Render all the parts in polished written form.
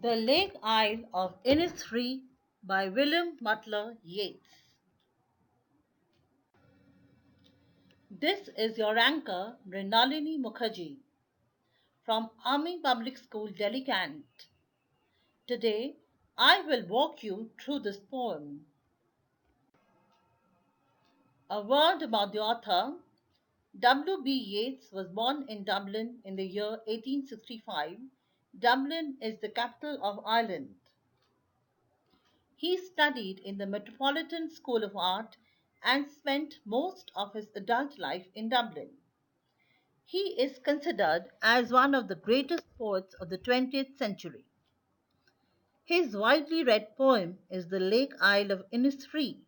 The Lake Isle of Innisfree by William Butler Yeats. This is your anchor, Mrinalini Mukherjee, from Army Public School, Delhi, Cantt. Today, I will walk you through this poem. A word about the author. W. B. Yeats was born in Dublin in the year 1865. Dublin is the capital of Ireland. He studied in the Metropolitan School of Art and spent most of his adult life in Dublin. He is considered as one of the greatest poets of the 20th century. His widely read poem is The Lake Isle of Innisfree.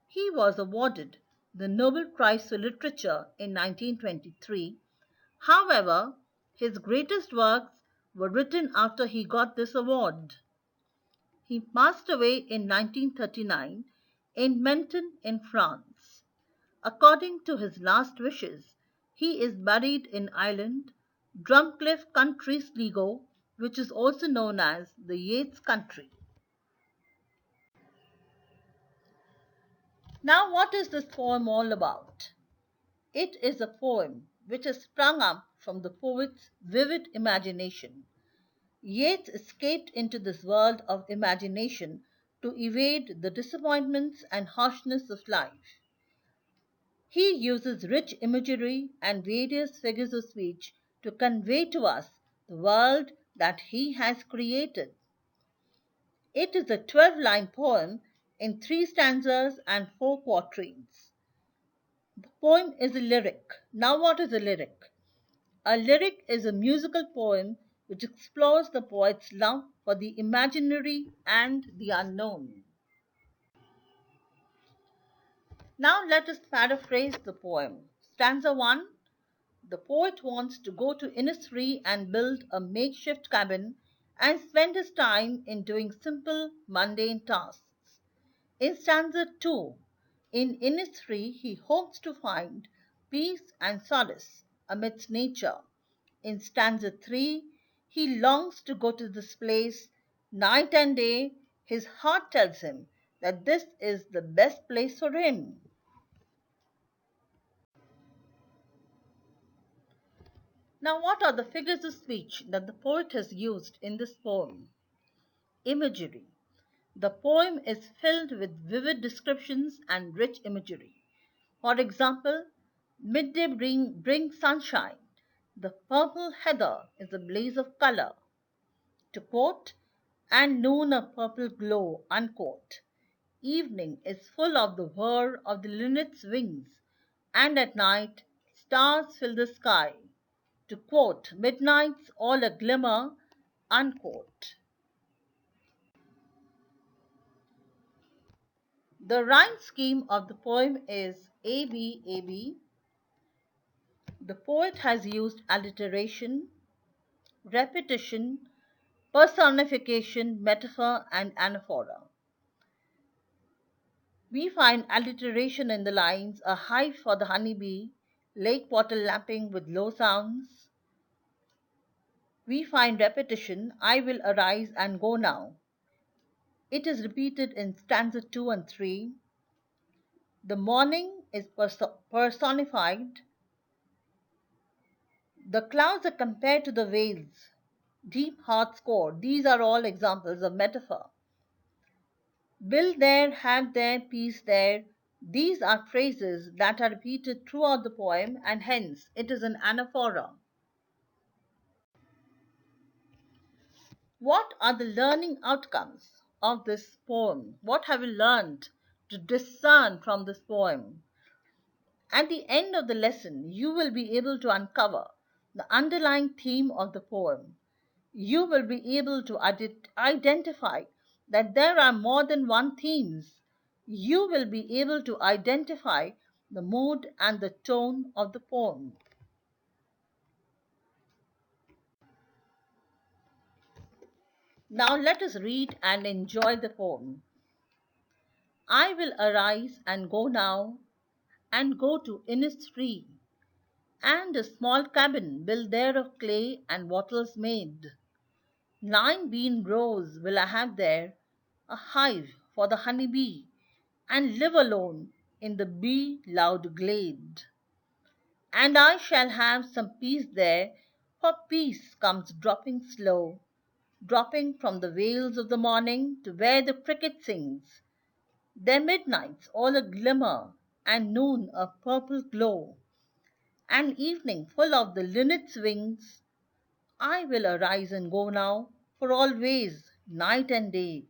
He was awarded the Nobel Prize for Literature in 1923. However, his greatest works were written after he got this award. He passed away in 1939 in Menton in France. According to his last wishes, he is buried in Ireland, Drumcliff Country, Sligo, which is also known as the Yeats Country. Now, what is this poem all about? It is a poem which has sprung up from the poet's vivid imagination. Yeats escaped into this world of imagination to evade the disappointments and harshness of life. He uses rich imagery and various figures of speech to convey to us the world that he has created. It is a 12-line poem in 3 stanzas and 4 quatrains. The poem is a lyric. Now, what is a lyric? A lyric is a musical poem which explores the poet's love for the imaginary and the unknown. Now, let us paraphrase the poem. Stanza 1. The poet wants to go to Innisfree and build a makeshift cabin and spend his time in doing simple, mundane tasks. In stanza 2, in Innisfree, he hopes to find peace and solace amidst nature. In stanza 3, he longs to go to this place night and day. His heart tells him that this is the best place for him. Now, what are the figures of speech that the poet has used in this poem? Imagery. The poem is filled with vivid descriptions and rich imagery. For example, midday brings sunshine. The purple heather is a blaze of color. To quote, and noon a purple glow, unquote. Evening is full of the whir of the linnet's wings, and at night stars fill the sky. To quote, midnight's all a glimmer, unquote. The rhyme scheme of the poem is AB, AB. The poet has used alliteration, repetition, personification, metaphor, and anaphora. We find alliteration in the lines a hive for the honeybee, lake water lapping with low sounds. We find repetition, I will arise and go now. It is repeated in stanza 2 and 3. The morning is personified. The clouds are compared to the vales. Deep hearts core. These are all examples of metaphor. Build there, have there, peace there. These are phrases that are repeated throughout the poem and hence it is an anaphora. What are the learning outcomes of this poem? What have you learned to discern from this poem? At the end of the lesson, you will be able to uncover the underlying theme of the poem. You will be able to identify that there are more than one themes. You will be able to identify the mood and the tone of the poem. Now let us read and enjoy the poem. I will arise and go now, and go to Innisfree, and a small cabin built there of clay and wattles made. 9 bean rows will I have there, a hive for the honey bee, and live alone in the bee loud glade. And I shall have some peace there, for peace comes dropping slow, dropping from the vales of the morning to where the cricket sings, their midnights all a glimmer, and noon a purple glow, and evening full of the linnet's wings. I will arise and go now, for always, night and day,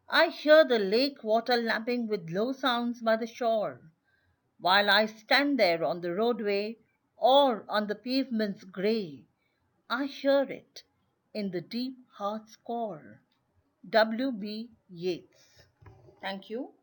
I hear the lake water lapping with low sounds by the shore, while I stand there on the roadway or on the pavement's grey. I hear it in the deep heart's core. W. B. Yeats. Thank you.